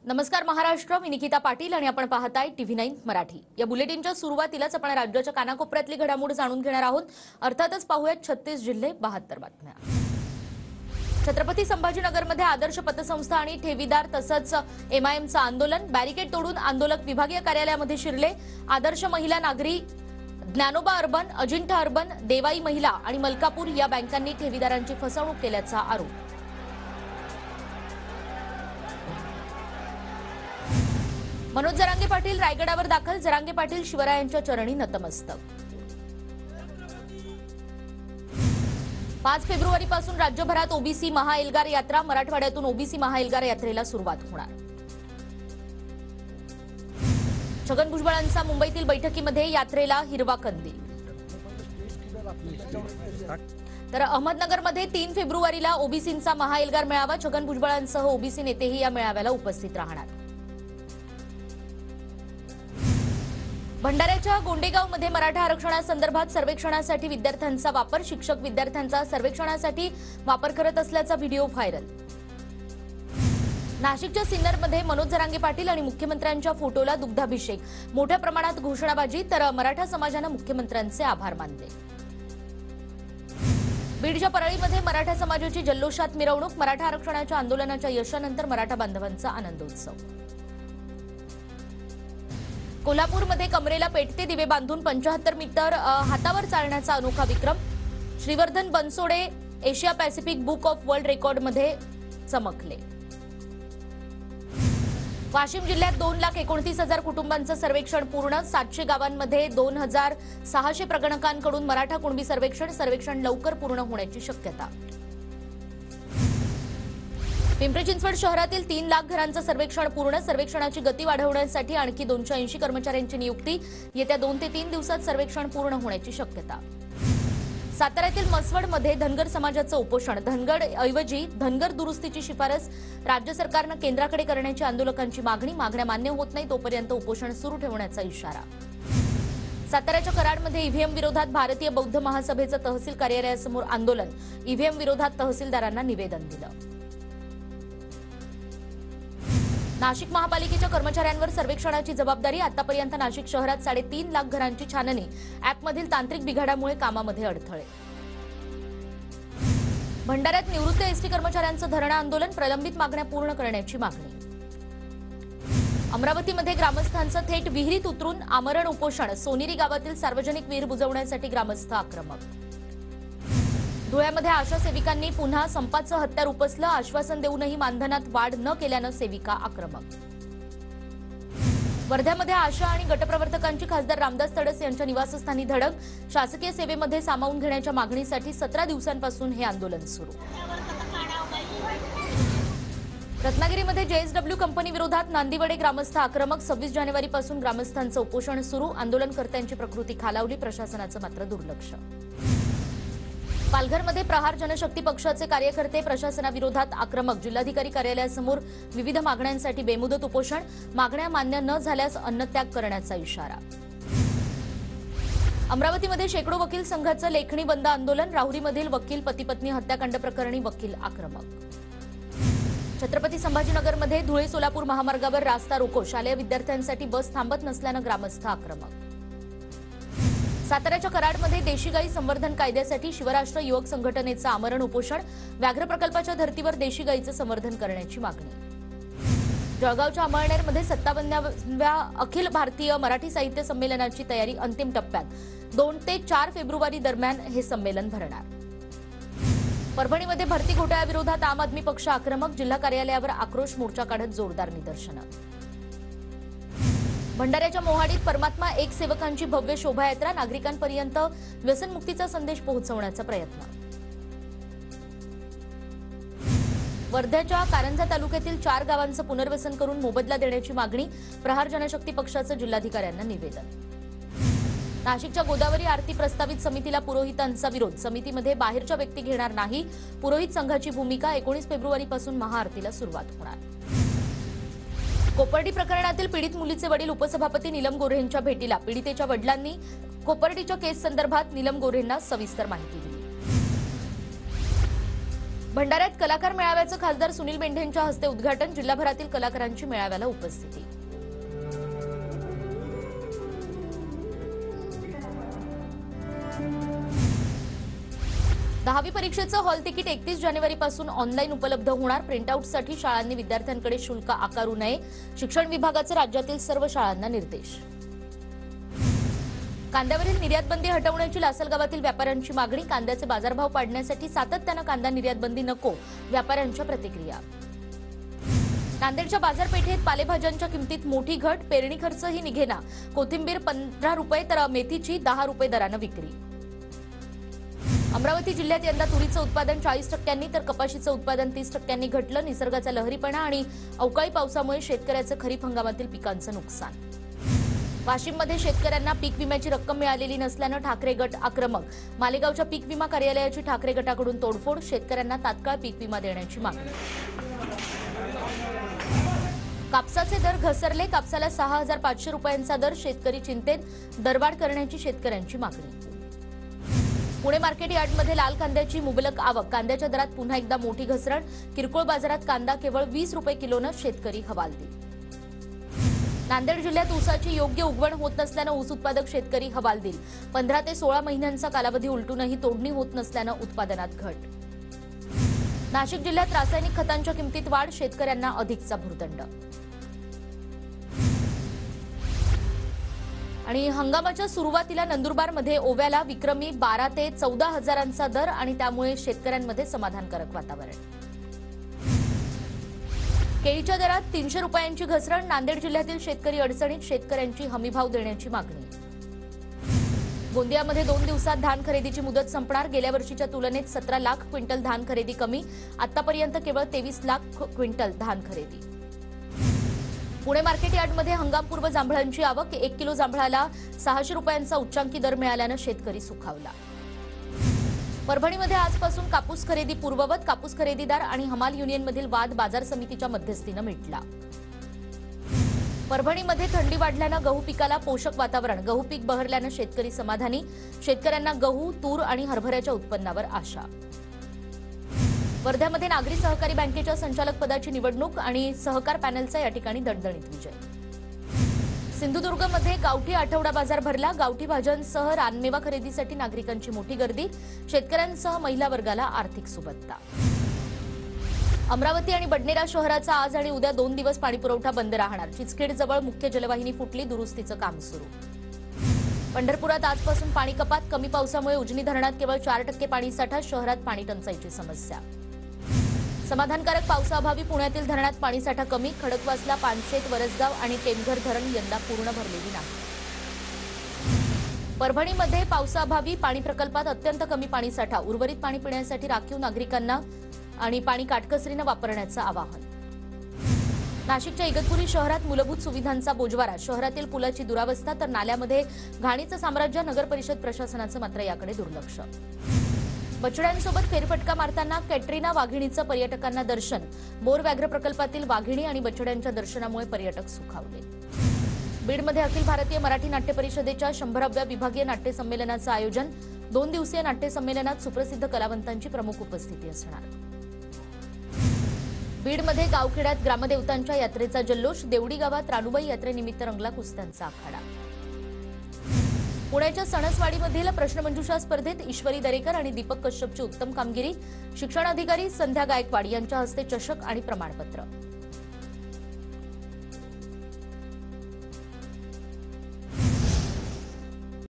नमस्कार महाराष्ट्र, मी निकिता पाटील आणि आपण पाहताय TV9 मराठी। या बुलेटिनच्या सुरुवातीलाच आपण राज्याच्या कानाकोपऱ्यातली घडामोड जाणून घेणार आहोत। अर्थातच पाहूयात 36 जिल्हे 72 बातम्या। छत्रपती संभाजीनगरमध्ये आदर्श पतसंस्था आणि ठेवीदार तसंच MIMचं आंदोलन। बॅरिकेड तोडून आंदोलक विभागीय कार्यालयामध्ये शिरले। आदर्श महिला नागरी, ज्ञानोबा अर्बन, अजिंठा अर्बन, देवाई महिला आणि मलकापूर या बँकांनी ठेवीदारांची फसवणूक केल्याचा आरोप। मनोज जरांगे पाटील रायगडावर दाखल। जरांगे पाटील शिवरायांच्या चरणी नतमस्तक। 5 फेब्रुवारीपासून राज्यभरात ओबीसी महाएल्गार यात्रा। मराठवाड्यातून ओबीसी महाएल्गार यात्रेला सुरुवात होणार। छगन भुजबळांचा मुंबईतील बैठकीमध्ये यात्रेला हिरवा कंदील। तर अहमदनगरमध्ये 3 फेब्रुवारीला ओबीसींचा महाएल्गार मेळावा। छगन भुजबळांसह ओबीसी नेतेही या मेळाव्याला उपस्थित राहणार। भंडाऱ्याच्या गोंडेगावमध्ये मराठा आरक्षणासंदर्भात सर्वेक्षणासाठी विद्यार्थ्यांचा वापर। शिक्षक विद्यार्थ्यांचा सर्वेक्षणासाठी वापर करत असल्याचा व्हिडिओ व्हायरल। नाशिकच्या सिन्नरमध्ये मनोज जरांगे पाटील आणि मुख्यमंत्र्यांच्या फोटोला दुग्धाभिषेक। मोठ्या प्रमाणात घोषणाबाजी, तर मराठा समाजाने मुख्यमंत्र्यांचे आभार मानले। बीडच्या परळीमध्ये मराठा समाजाची जल्लोषात मिरवणूक। मराठा आरक्षणाच्या आंदोलनाच्या यशानंतर मराठा बांधवांचा आनंदोत्सव। कोल्हापूरमध्ये कमरेला पेटते दिवे बांधून 75 मीटर हातावर चालण्याचा अनोखा विक्रम। Shrivardhan Bansode Asia Pacific book of world रेकॉर्डमध्ये चमकले। वाशिम जिल्ह्यात 2,29,000 कुटुंबांचं सर्वेक्षण पूर्ण। 700 गावांमध्ये 2,600 प्रगणकांकडून मराठा कुणबी सर्वेक्षण लवकर पूर्ण होण्याची शक्यता। पिंपरी चिंचवड शहरातील 3 लाख घरांचं सर्वेक्षण पूर्ण। सर्वेक्षणाची गती वाढवण्यासाठी आणखी 280 कर्मचाऱ्यांची नियुक्ती। येत्या 2 ते 3 दिवसात सर्वेक्षण पूर्ण होण्याची शक्यता। साताऱ्यातील मसवडमध्ये धनगर समाजाचं उपोषण। धनगड ऐवजी धनगर दुरुस्तीची शिफारस राज्य सरकारनं केंद्राकडे करण्याची आंदोलकांची मागणी। मागण्या मान्य होत नाही तोपर्यंत उपोषण सुरू ठेवण्याचा इशारा। साताऱ्याच्या कराडमध्ये ईव्हीएम विरोधात भारतीय बौद्ध महासभेचं तहसील कार्यालयासमोर आंदोलन। ईव्हीएम विरोधात तहसीलदारांना निवेदन दिलं। नाशिक महापालिकेच्या कर्मचाऱ्यांवर सर्वेक्षणाची जबाबदारी। आतापर्यंत नाशिक शहरात 3.5 लाख घरांची छाननी। ॲपमधील तांत्रिक बिघाडामुळे कामामध्ये अडथळे। भंडाऱ्यात निवृत्त एसटी कर्मचाऱ्यांचं धरणं आंदोलन। प्रलंबित मागण्या पूर्ण करण्याची मागणी। अमरावतीमध्ये ग्रामस्थांचं थेट विहिरीत उतरून आमरण उपोषण। सोनेरी गावातील सार्वजनिक विहीर बुजवण्यासाठी ग्रामस्थ आक्रमक। धुळ्यामध्ये आशा सेविकांनी पुन्हा संपाचं हत्यार उपसलं। आश्वासन देऊनही मानधनात वाढ न केल्यानं सेविका आक्रमक। वर्ध्यामध्ये आशा आणि गटप्रवर्तकांची खासदार रामदास तडस यांच्या निवासस्थानी धडक। शासकीय सेवेमध्ये सामावून घेण्याच्या मागणीसाठी 17 दिवसांपासून हे आंदोलन सुरू। रत्नागिरीमध्ये JSW कंपनी विरोधात नांदिवडे ग्रामस्थ आक्रमक। 26 जानेवारीपासून ग्रामस्थांचं उपोषण सुरू। आंदोलनकर्त्यांची प्रकृती खालावली, प्रशासनाचं मात्र दुर्लक्ष। पालघरमध्ये प्रहार जनशक्ती पक्षाचे कार्यकर्ते प्रशासनाविरोधात आक्रमक। जिल्हाधिकारी कार्यालयासमोर विविध मागण्यांसाठी बेमुदत उपोषण। मागण्या मान्य न झाल्यास अन्नत्याग करण्याचा इशारा। अमरावतीमध्ये शेकडो वकील संघाचं लेखणी बंद आंदोलन। राहुरीमधील वकील पती-पत्नी हत्याकांड प्रकरणी वकील आक्रमक। छत्रपती संभाजीनगरमध्ये धुळे सोलापूर महामार्गावर रास्ता रोको। शालेय विद्यार्थ्यांसाठी बस थांबत नसल्यानं ग्रामस्थ आक्रमक। साताऱ्याच्या कराडमध्ये देशी गाई संवर्धन कायद्यासाठी शिवराष्ट्र युवक संघटनेचं आमरण उपोषण। व्याघ्र प्रकल्पाच्या धर्तीवर देशी गाईचं संवर्धन करण्याची मागणी। जळगावच्या अमळनेरमध्ये 57व्या अखिल भारतीय मराठी साहित्य संमेलनाची तयारी अंतिम टप्प्यात। 2 ते 4 फेब्रुवारी दरम्यान हे संमेलन भरणार। परभणीमध्ये भरती घोटाळ्याविरोधात आम आदमी पक्ष आक्रमक। जिल्हा कार्यालयावर आक्रोश मोर्चा काढत जोरदार निदर्शनं। भंडाऱ्याच्या मोहाडीत परमात्मा एक सेवकांची भव्य शोभायात्रा। नागरिकांपर्यंत व्यसनमुक्तीचा संदेश पोहोचवण्याचा प्रयत्न। वर्ध्याच्या कारंजा तालुक्यातील 4 गावांचं पुनर्वसन करून मोबदला देण्याची मागणी। प्रहार जनशक्ती पक्षाचं जिल्हाधिकाऱ्यांना निवेदन। नाशिकच्या गोदावरी आरती प्रस्तावित समितीला पुरोहितांचा विरोध। समितीमध्ये बाहेरच्या व्यक्ती घेणार नाही, पुरोहित संघाची भूमिका। 19 फेब्रुवारीपासून महाआरतीला सुरुवात होणार। कोपर्डी प्रकरणातील पीडित मुलीचे वडील उपसभापती नीलम गोऱ्हेंच्या भेटीला। पीडितेच्या वडिलांनी कोपर्डीच्या केस संदर्भात नीलम गोऱ्हेंना सविस्तर माहिती दिली। भंडाऱ्यात कलाकार मेळाव्याचं खासदार सुनील मेंढेंच्या हस्ते उद्घाटन, जिल्हाभरातील कलाकारांची मेळाव्याला उपस्थिती। 10वी परीक्षेचं हॉल तिकीट 31 जानेवारीपासून ऑनलाईन उपलब्ध होणार। प्रिंटआउटसाठी शाळांनी विद्यार्थ्यांकडे शुल्क आकारू नये, शिक्षण विभागाचे राज्यातील सर्व शाळांना निर्देश। कांद्यावरील निर्यात बंदी हटवण्याची लासलगावातील व्यापाऱ्यांची मागणी, कांद्याचे बाजारभाव पाडण्यासाठी सातत्यानं कांदा निर्यात बंदी नको, व्यापाऱ्यांच्या प्रतिक्रिया। नांदेडच्या बाजारपेठेत पालेभाज्यांच्या किमतीत मोठी घट, पेरणी खर्चही निघेना, कोथिंबीर 15 रुपये तर मेथीची 10 रुपये दरानं विक्री। अमरावती जिल्ह्यात यंदा तुरीचं उत्पादन 40% तर कपाशीचं उत्पादन 30% घटलं। निसर्गाचा लहरीपणा आणि अवकाळी पावसामुळे शेतकऱ्याचं खरीप हंगामातील पिकांचं नुकसान। वाशिममध्ये शेतकऱ्यांना पीक विम्याची रक्कम मिळालेली नसल्यानं ठाकरे गट आक्रमक, मालेगावच्या पीक विमा कार्यालयाची ठाकरे गटाकडून तोडफोड, शेतकऱ्यांना तात्काळ पीक विमा देण्याची मागणी। कापसाचे दर घसरले, कापसाला 6500 रुपयांचा दर, शेतकरी चिंतेत, दरवाढ करण्याची शेतकऱ्यांची मागणी। पुणे मार्केट यार्डमध्ये लाल कांद्याची मुबलक आवक, कांद्याच्या दरात पुन्हा एकदा मोठी घसरण, किरकोळ बाजारात कांदा केवळ 20 रुपये किलोनं, शेतकरी हवालदिल। नांदेड जिल्ह्यात ऊसाची योग्य उगवण होत नसल्यानं ऊस उत्पादक शेतकरी हवालदिल, 15 ते 16 महिन्यांचा कालावधी उलटूनही तोडणी होत नसल्यानं उत्पादनात घट। नाशिक जिल्ह्यात रासायनिक खतांच्या किमतीत वाढ, शेतकऱ्यांना अधिकचा भुर्दंड। आणि हंगामाच्या सुरुवातीला नंदुरबारमध्ये ओव्याला विक्रमी 12 ते 14 हजारांचा दर आणि त्यामुळे शेतकऱ्यांमध्ये समाधानकारक वातावरण। केळीच्या दरात 300 रुपयांची घसरण, नांदेड जिल्ह्यातील शेतकरी अडचणीत, शेतकऱ्यांची हमीभाव देण्याची मागणी। गोंदियामध्ये 2 दिवसात धान खरेदीची मुदत संपणार, गेल्या वर्षीच्या तुलनेत 17 लाख क्विंटल धान खरेदी कमी, आतापर्यंत केवळ 23 लाख क्विंटल धान खरेदी। पुणे मार्केट यार्डमध्ये हंगामपूर्व जांभळांची आवक, 1 किलो जांभळाला 600 रुपयांचा उच्चांकी दर मिळाल्यानं शेतकरी सुखावला। परभणीमध्ये आजपासून कापूस खरेदी पूर्ववत, कापूस खरेदीदार आणि हमाल युनियनमधील वाद बाजार समितीच्या मध्यस्थीनं मिटला। परभणीमध्ये थंडी वाढल्यानं गहू पिकाला पोषक वातावरण, गहू पीक बहरल्यानं शेतकरी समाधानी, शेतकऱ्यांना गहू, तूर आणि हरभऱ्याच्या उत्पन्नावर आशा। वर्ध्यामध्ये नागरी सहकारी बँकेच्या संचालक पदाची निवडणूक आणि सहकार पॅनलचा या ठिकाणी दणदणीत विजय। सिंधुदुर्गमध्ये गावठी आठवडा बाजार भरला, गावठी भाज्यांसह रानमेवा खरेदीसाठी नागरिकांची मोठी गर्दी, शेतकऱ्यांसह महिला वर्गाला आर्थिक सुबत्ता। अमरावती आणि बडनेरा शहराचा आज आणि उद्या 2 दिवस पाणीपुरवठा बंद राहणार, चिचखेडजवळ मुख्य जलवाहिनी फुटली, दुरुस्तीचं काम सुरू। पंढरपुरात आजपासून पाणी कपात, कमी पावसामुळे उजनी धरणात केवळ 4% पाणीसाठा, शहरात पाणी टंचाईची समस्या। समाधानकारक पावसाअभावी पुण्यातील धरणात पाणीसाठा कमी, खडकवासला, पानशेत, वरसगाव आणि टेमघर धरण यंदा पूर्ण भरलेली नाही। परभणीमध्ये पावसाअभावी पाणी प्रकल्पात अत्यंत कमी पाणीसाठा, उर्वरित पाणी पिण्यासाठी राखीव नागरिकांना आणि पाणी काटकसरीनं वापरण्याचं आवाहन। नाशिकच्या इगतपुरी शहरात मूलभूत सुविधांचा बोजवारा, शहरातील पुलाची दुरावस्था तर नाल्यामध्ये घाणीचं साम्राज्य, नगर परिषद प्रशासनाचं मात्र याकडे दुर्लक्ष। बछड्यांसोबत फेरफटका मारताना कॅटरीना वाघिणीचं पर्यटकांना दर्शन, बोर व्याघ्र प्रकल्पातील वाघिणी आणि बछड्यांच्या दर्शनामुळे पर्यटक सुखावले। बीडमध्ये अखिल भारतीय मराठी नाट्य परिषदेच्या 100व्या विभागीय नाट्य संमेलनाचं आयोजन, 2 दिवसीय नाट्य संमेलनात सुप्रसिद्ध कलावंतांची प्रमुख उपस्थिती असणार। बीडमध्ये गावखेड्यात ग्रामदेवतांच्या यात्रेचा जल्लोष, देवडी गावात रानुबाई यात्रेनिमित्त रंगला कुस्त्यांचा आखाडा। पुण्याच्या सणसवाडीमधील प्रश्नमंजुषा स्पर्धेत ईश्वरी दरेकर आणि दीपक कश्यपची उत्तम कामगिरी, शिक्षणाधिकारी संध्या गायकवाड यांच्या हस्ते चषक आणि प्रमाणपत्र।